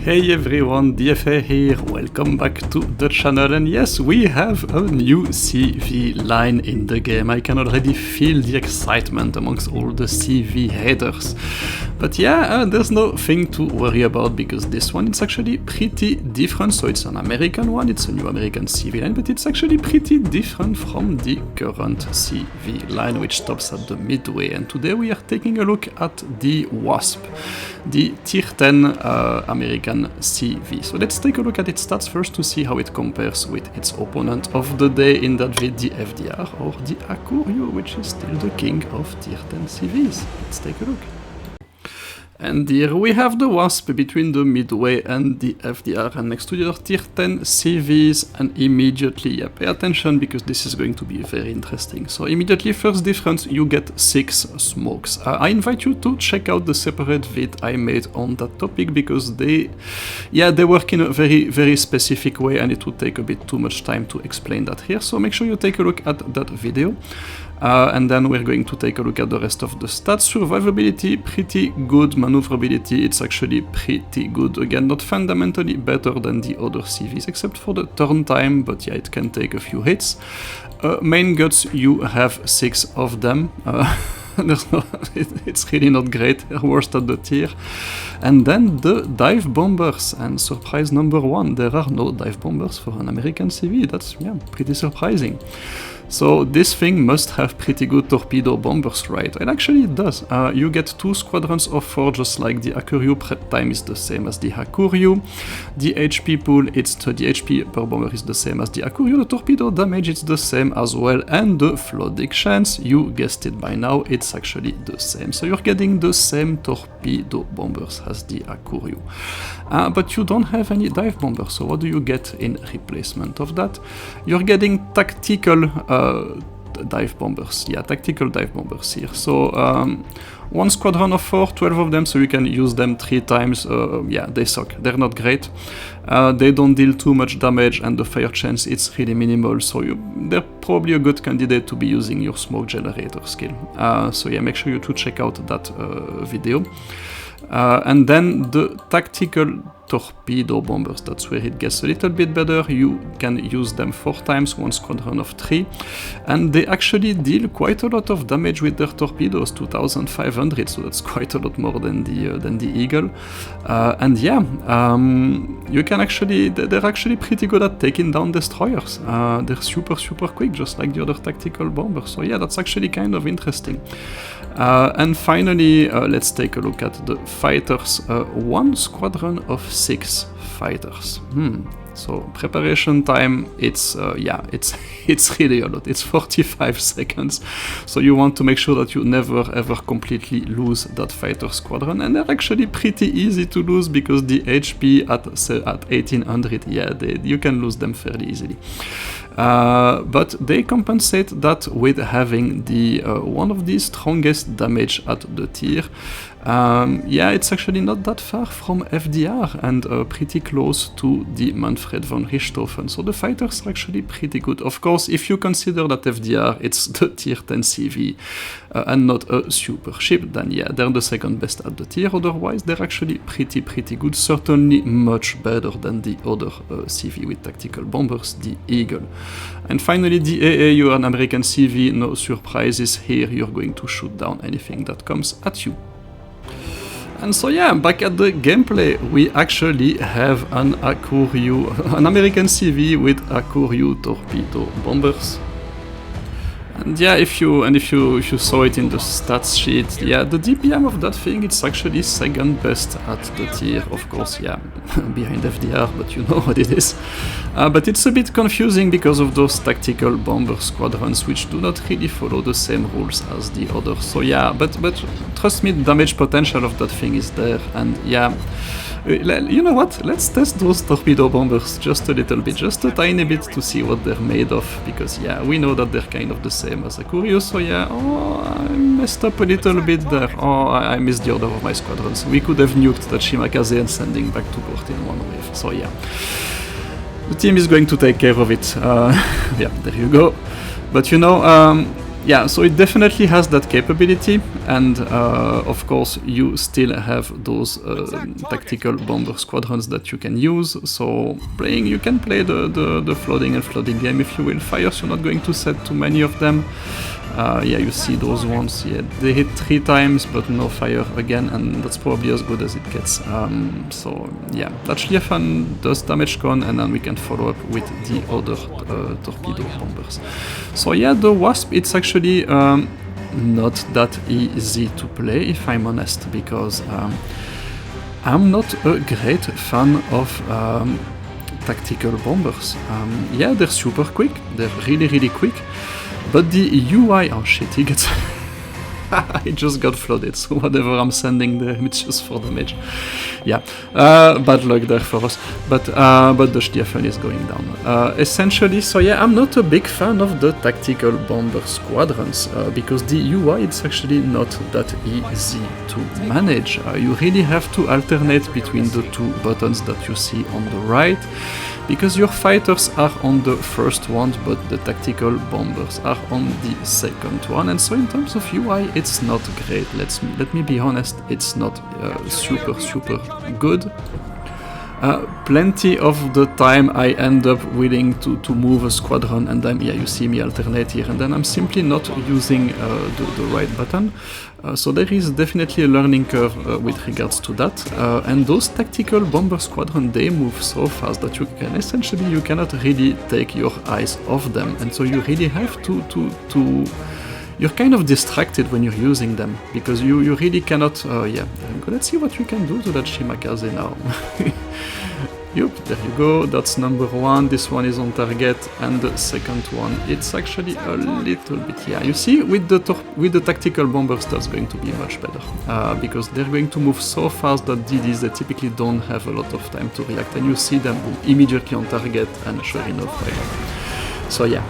Hey everyone, DFA here, welcome back to the channel, and yes, we have a new CV line in the game. I can already feel the excitement amongst all the CV haters. But yeah, there's nothing to worry about because this one is actually pretty different. So it's an American one, it's a new American CV line, but it's actually pretty different from the current CV line, which stops at the Midway. And today we are taking a look at the Wasp, the Tier 10 American CV. So let's take a look at its stats first to see how it compares with its opponent of the day, in that vid, the FDR or the Hakuryu, which is still the king of Tier 10 CVs. Let's take a look. And here we have the Wasp between the Midway and the FDR, and next to the Tier 10 CVs, and immediately, pay attention because this is going to be very interesting. So immediately, first difference, you get 6 smokes. I invite you to check out the separate vid I made on that topic because they work in a very specific way, and it would take a bit too much time to explain that here. So make sure you take a look at that video. And then we're going to take a look at the rest of the stats. Survivability, pretty good. Maneuverability, it's actually pretty good. Again, not fundamentally better than the other CVs, except for the turn time, but yeah, it can take a few hits. Main guts, you have 6 of them. It's really not great, they're worst at the tier. And then the dive bombers, and surprise number 1, there are no dive bombers for an American CV. That's pretty surprising. So this thing must have pretty good torpedo bombers, right? And actually it does. You get 2 squadrons of 4, just like the Hakuryu. Prep time is the same as the Hakuryu. The HP pool, the HP per bomber is the same as the Hakuryu. The torpedo damage is the same as well. And the flooding chance, you guessed it by now, it's actually the same. So you're getting the same torpedo bombers as the Hakuryu. But you don't have any dive bombers. So what do you get in replacement of that? You're getting tactical dive bombers. Yeah, tactical dive bombers here. So 1 squadron of 4, 12 of them, so you can use them 3 times. Yeah, they suck. They're not great. They don't deal too much damage, and the fire chance it's really minimal, so they're probably a good candidate to be using your smoke generator skill. So yeah, make sure you to check out that video. And then the tactical torpedo bombers, that's where it gets a little bit better. You can use them 4 times, 1 squadron of 3, and they actually deal quite a lot of damage with their torpedoes, 2500, so that's quite a lot more than the Eagle. And yeah, you can actually, they're actually pretty good at taking down destroyers. They're super quick, just like the other tactical bombers. So yeah, that's actually kind of interesting. And finally, let's take a look at the fighters. 1 squadron of 6 fighters. So preparation time, it's really a lot. It's 45 seconds. So you want to make sure that you never ever completely lose that fighter squadron, and they're actually pretty easy to lose because the HP at 1800, yeah, you can lose them fairly easily. But they compensate that with having the one of the strongest damage at the tier. Yeah, it's actually not that far from FDR and pretty close to the Manfred von Richthofen, so the fighters are actually pretty good. Of course, if you consider that FDR it's the tier 10 CV and not a super ship, then yeah, they're the second best at the tier. Otherwise, they're actually pretty good, certainly much better than the other CV with tactical bombers, the Eagle. And finally, the AA, you are an American CV, no surprises here, you're going to shoot down anything that comes at you. And so yeah, back at the gameplay, we actually have an Hakuryu, an American CV with Hakuryu torpedo bombers. And yeah, if you saw it in the stats sheet, yeah, the DPM of that thing, it's actually second best at the tier, of course, yeah, behind FDR, but you know what it is. But it's a bit confusing because of those tactical bomber squadrons, which do not really follow the same rules as the others. So yeah, but trust me, the damage potential of that thing is there, and yeah, you know what, let's test those torpedo bombers just a little bit, just a tiny bit, to see what they're made of, because yeah, we know that they're kind of the same as Hakuryu, so yeah, oh, I messed up a little bit there, oh, I missed the order of my squadrons. We could have nuked that Shimakaze and sending back to port in one wave, so yeah. The team is going to take care of it, yeah, there you go. But you know, yeah, so it definitely has that capability, and of course you still have those tactical bomber squadrons that you can use. So you can play the floating and flooding game if you will. Fires, you're not going to set too many of them. Yeah, you see those ones, yeah, they hit 3 times but no fire again, and that's probably as good as it gets. So yeah, that Schlieffen does damage con, and then we can follow up with the other torpedo bombers. So yeah, the Wasp, it's actually not that easy to play, if I'm honest, because I'm not a great fan of tactical bombers. Yeah, they're super quick, they're really quick, but the UI, oh shit, he gets... I just got flooded, so whatever I'm sending there, it's just for damage. Yeah, bad luck there for us, but the Schlieffen is going down. Essentially, so yeah, I'm not a big fan of the tactical bomber squadrons, because the UI, it's actually not that easy to manage. You really have to alternate between the 2 buttons that you see on the right, because your fighters are on the first one, but the tactical bombers are on the second one, and so in terms of UI, it's not great. Let me be honest, it's not super good. Plenty of the time I end up willing to move a squadron, and then yeah, you see me alternate here, and then I'm simply not using the right button. So there is definitely a learning curve with regards to that, and those tactical bomber squadron, they move so fast that you cannot really take your eyes off them, and so you really have to you're kind of distracted when you're using them, because you really cannot, yeah, let's see what we can do to that Shimakaze now. Yup, there you go, that's number 1, this one is on target, and the second one, it's actually a little bit, yeah, you see, with the tactical bombers, that's going to be much better, because they're going to move so fast that DDs, they typically don't have a lot of time to react, and you see them immediately on target, and sure enough, right. So yeah,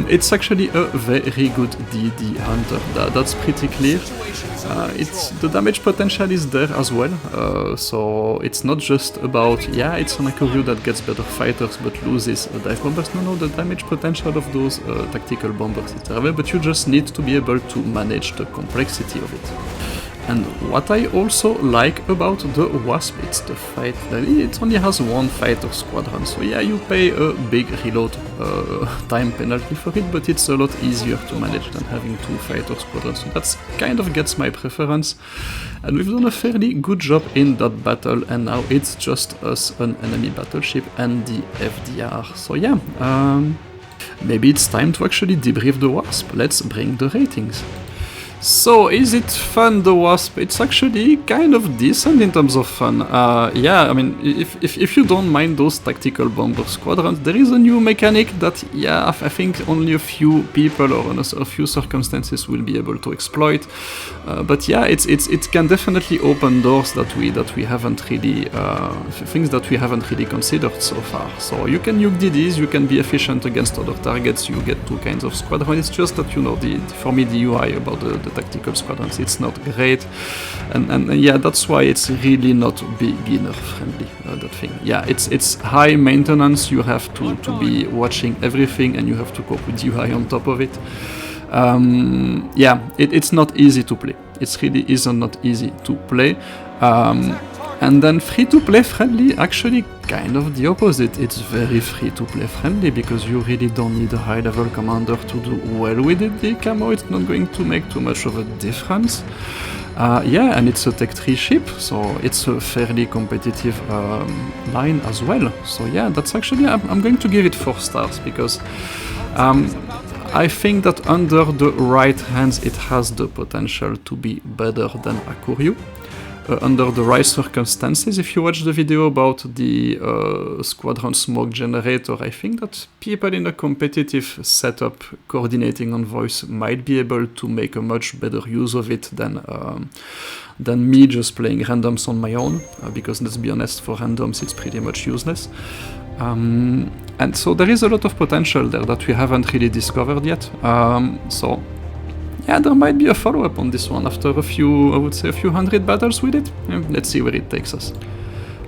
it's actually a very good DD hunter, that's pretty clear. The damage potential is there as well, so it's not just about, yeah, it's an Hakuryu that gets better fighters but loses dive bombers. No, the damage potential of those tactical bombers is there, but you just need to be able to manage the complexity of it. And what I also like about the Wasp, it's the fight. It only has 1 fighter squadron, so yeah, you pay a big reload time penalty for it, but it's a lot easier to manage than having 2 fighter squadrons, so that's kind of gets my preference. And we've done a fairly good job in that battle, and now it's just us, an enemy battleship, and the FDR. So yeah, maybe it's time to actually debrief the Wasp. Let's bring the ratings. So, is it fun, the Wasp? It's actually kind of decent in terms of fun. Yeah, I mean, if you don't mind those tactical bomber squadrons, there is a new mechanic that, yeah, I think only a few people or in a few circumstances will be able to exploit. But yeah, it can definitely open doors that we haven't really, things that we haven't really considered so far. So you can nuke DDs, you can be efficient against other targets, you get 2 kinds of squadron. It's just that, you know, for me the UI about the tactical squadrons, it's not great, and yeah, that's why it's really not beginner friendly, that thing. Yeah, it's high maintenance, you have to be watching everything, and you have to cope with UI on top of it. Yeah, it's not easy to play. It really is not easy to play. And then free-to-play friendly, actually kind of the opposite. It's very free-to-play friendly, because you really don't need a high-level commander to do well with it. The camo, it's not going to make too much of a difference. Yeah, and it's a Tech 3 ship, so it's a fairly competitive line as well. So yeah, that's actually, I'm going to give it 4 stars, because I think that under the right hands it has the potential to be better than Hakuryu. Under the right circumstances, if you watch the video about the squadron smoke generator, I think that people in a competitive setup coordinating on voice might be able to make a much better use of it than me just playing randoms on my own, because let's be honest, for randoms it's pretty much useless. And so there is a lot of potential there that we haven't really discovered yet. So yeah, there might be a follow-up on this one after a few, I would say a few hundred battles with it. Let's see where it takes us.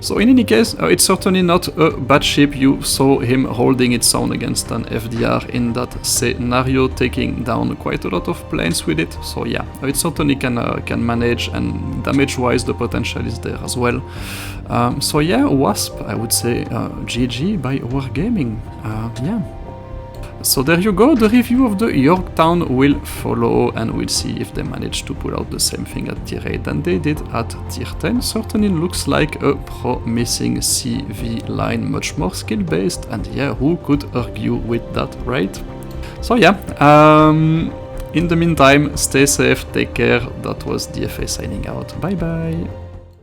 So in any case, it's certainly not a bad ship. You saw him holding its own against an FDR in that scenario, taking down quite a lot of planes with it. So yeah, it certainly can manage, and damage-wise the potential is there as well. So yeah, Wasp, I would say GG by Wargaming. Yeah. So there you go, the review of the Yorktown will follow, and we'll see if they manage to pull out the same thing at tier 8 than they did at tier 10. Certainly looks like a promising CV line, much more skill based, and yeah, who could argue with that, right? So yeah, in the meantime, stay safe, take care. That was DFA signing out, bye bye.